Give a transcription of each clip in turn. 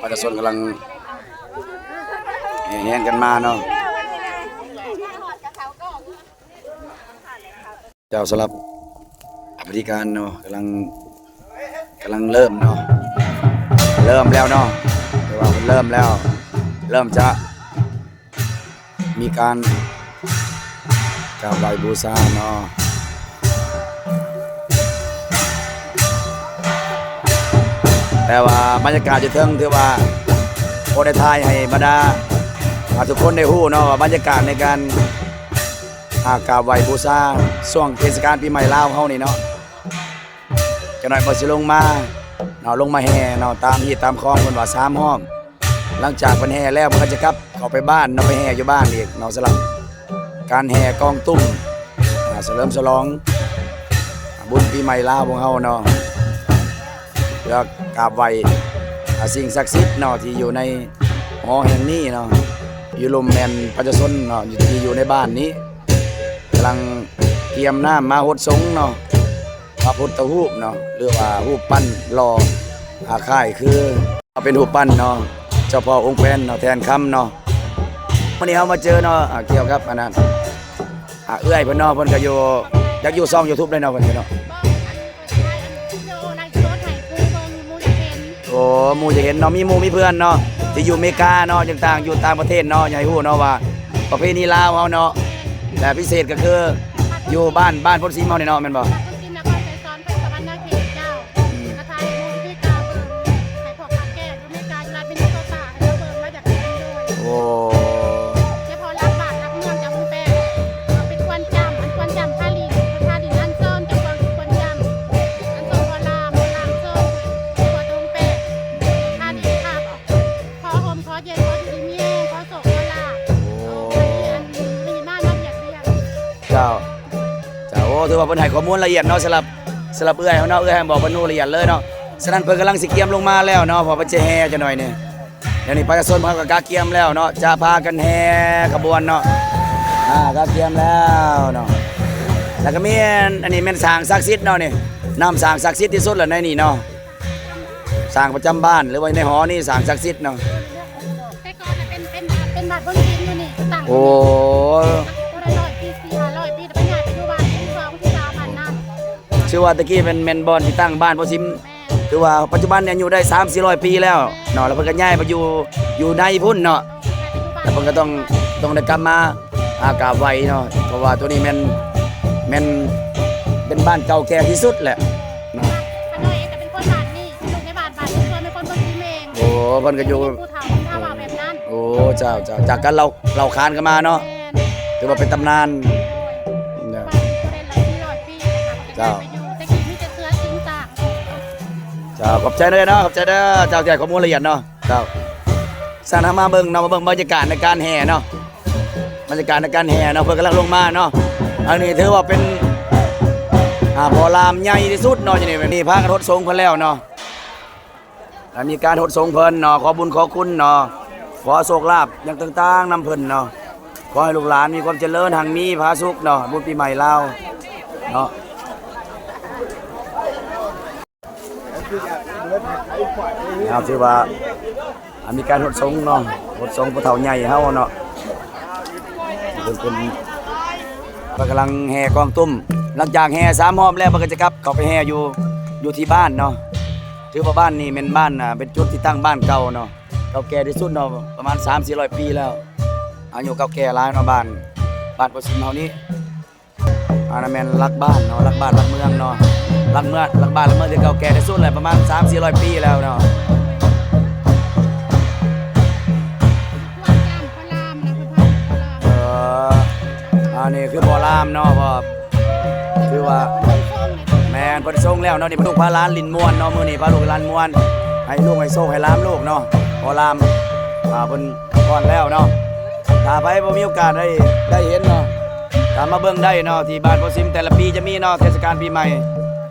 ประชาชนกำลังแห่กันมาเนาะเจ้าสำหรับบริการเนาะกำลังเริ่มเนาะเริ่มแล้วเนาะแต่ว่ามันเริ่มแล้วเริ่มจะมีการกราบไหว้บูชาเนาะแต่ว่าบรรยากาศจะเทิงถือว่าโพได้ทายให้บรรดาทุกคนได้ฮู้เนาะว่าบรรยากาศในการกราบไหว้บูชาช่วงเทศกาลปีใหม่ลาวเฮานี่เนาะจะหน่อยก็สิลงมาเนาะลงมาแห่เนาะตามที่ตามคลองเพิ่นว่า3 ห้อมหลังจากเพิ่นแห่แล้วมันก็จะกลับเข้าไปบ้านเนาะไปแห่อยู่บ้านอีกเนาะสำหรับการแห่กองตุ้มเฉลิมฉลองบุญปีใหม่ลาวของเฮาเนาะเพื่อกราบไหว้สิ่งศักดิ์สิทธิ์เนาะที่อยู่ในหอแห่งนี้เนาะอยู่ลมแม่นประชาชนเนาะที่อยู่ในบ้านนี้กำลังเตรียมน้ำมาหดสงเนาะพระพุทธรูปเนาะหรือว่ารูปปั้นหล่อค่ายคือเป็นรูปปั้นเนาะเจ้าพ่อองค์แผ่นเนาะแทนคำเนาะวันนี้เฮามาเจอเนาะเกี่ยวกับอันนั้นเอื้อยเพิ่นเนาะเพิ่นก็อยู่อยากอยู่ช่อง YouTube ได้เนาะเพิ่นเนาะโอ้หมู่จะเห็นเนาะมีหมู่มีเพื่อนเนาะที่อยู่อเมริกาเนาะต่างๆอยู่ต่างประเทศเนาะอยากให้ฮู้เนาะว่าประเพณีลาวเฮาเนาะแต่พิเศษก็คืออยู่บ้านพ้นศรีเฮานี่เนาะแม่นบ่โอ้เจ้าโอ้ถือว่าเพิ่นให้ข้อมูลละเอียดเนาะสำหรับเอื้อยเฮาเนาะเอื้อยให้บอกเพิ่นรู้ละเอียดเลยเนาะฉะนั้นเพิ่นกำลังสิเกียมลงมาแล้วเนาะเพอเพิ่นจะแห่จังหน่อยนี่เดี๋ยวนี้ประชาชนเพิ่นก็กาเกียมแล้วเนาะจะพากันแห่ขบวนเนาะกาเกียมแล้วเนาะแล้วก็มีอันนี้แม่นสร้างศักดิ์สิทธิ์เนาะนี่น้ำสร้างศักดิ์สิทธิ์ที่สุดแล้วในนี่เนาะสร้างประจำบ้านหรือว่าในหอนี่สร้างศักดิ์สิทธิ์เนาะแต่ก่อนเป็นบาทบนดินอยู่นี่ตั้งโอ้ชื่อว่าตะกี้เป็นแมนบอลที่ตั้งบ้านพ่อซิมคือว่าปัจจุบันเนี่ยอยู่ได้300-400 ปีแล้วเนาะแล้วเพิ่นก็ย้ายไปอยู่ในพุ่นเนาะแล้วเพิ่นก็ต้องได้กลับมากราบไหว้เนาะเพราะว่าตัวนี้แม่นเป็นบ้านเก่าแก่ที่สุดแหละเนาะน้อยเองก็เป็นคนบ้านนี่ลูกในบ้านนี่ส่วนเป็นคนบนดินเองโอ้เพิ่นก็อยู่ผู้เฒ่าคนท่าว่าแบบนั้นโอ้เจ้าจากกันเราคานกันมาเนาะถือว่าเป็นตำนานเจ้าขอบใจเลยเนาะขอบใจเด้อเจ้าแก่ข้อมูลละเอียดเนาะเจ้าสั่งมาเบิ่งเนาะมาเบิ่งบรรยากาศในการแห่เนาะบรรยากาศในการแห่เนาะเพิ่นกำลังลงมาเนาะอันนี้ถือว่าเป็นพอรามใหญ่ที่สุดเนาะนี่พากันทดสงเพิ่นแล้วเนาะมีการทดสงเพิ่นเนาะขอบุญขอคุณเนาะขอโชคลาภอย่างต่างๆนำเพิ่นเนาะขอให้ลูกหลานมีความเจริญหังมีผาสุขเนาะบุญปีใหม่ลาวเนาะครับถือว่ามีการหดสงเนาะหดสงผู้เฒ่าใหญ่เฮาเนาะเป็นกำลังแห่กองตุ้มหลังจากแห่3 รอบแล้วมันก็จะกลับเข้าไปแห่อยู่ที่บ้านเนาะถือว่าบ้านนี่เป็นบ้านเป็นจุดที่ตั้งบ้านเก่าเนาะเก่าแก่ที่สุดเนาะประมาณ300-400 ปีแล้วอายุเก่าแก่หลายเนาะบ้านพ่อซิมเฮานี้แม่นรักบ้านเนาะรักบ้านรักเมืองเนาะรักบ้านรักเมืองที่เก่าแก่ที่สุดเลยประมาณ300-400 ปีแล้วเนาะอันนี้คือบ่อรามเนาะพอคือว่าแม่นเพิ่นส่งแล้วเนาะนี่ลูกพาล้านลินม่วนเนาะมื้อนี้พาลูกล้านม่วนให้ลูกให้โชคให้ลามลูกเนาะบ่อรามเพิ่นก่อนแล้วเนาะถ้าไปบ่มีโอกาสได้เห็นเนาะตามมาเบิ่งได้เนาะที่บ้านพ่อซิมแต่ละปีจะมีเนาะเทศกาลปีใหม่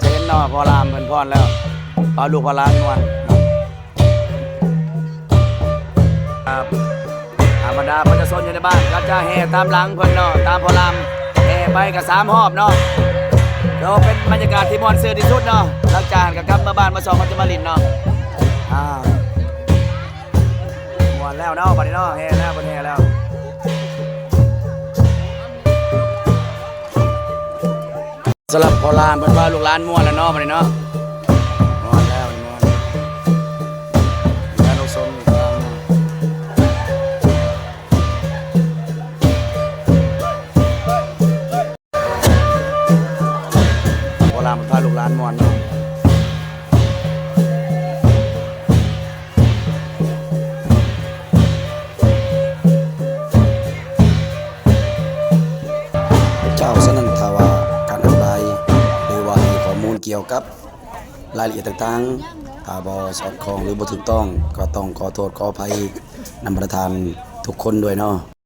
จะเห็นเนาะบ่อรามเพิ่นพรแล้วพาลูกพาล้านม่วนธรรมดาเพิ่นจะซนอยู่ในบ้านก็จะแห่ตามหลังเพิ่นเนาะตามพ่อรามแห่ไปกับ3 รอบเนาะแล้วเป็นบรรยากาศที่ม่วนซื่อที่สุดเนาะหลังจากก็กลับมาบ้านมาซ้อมมันจะมาลินเนาะ แล้วเนาะบัดนี้เนาะแห่แล้วบัดแห่แล้วสำหรับพอลานเพิ่นว่าลูกหลานม่วนแล้วเนาะบัดนี้เนาะม่วนแล้วม่วนแล้วลูกสมอีกแล้วเนาะพอลานเพิ่นพาลูกหลานม่วนเนาะเจ้าสนันทว่าการอภิปรายหรือว่าให้ข้อมูลเกี่ยวกับรายละเอียดต่างๆถ้าบ่สอดคล้องหรือบ่ถูกต้องก็ต้องขอโทษขออภัยนำประทานทุกคนด้วยเนาะ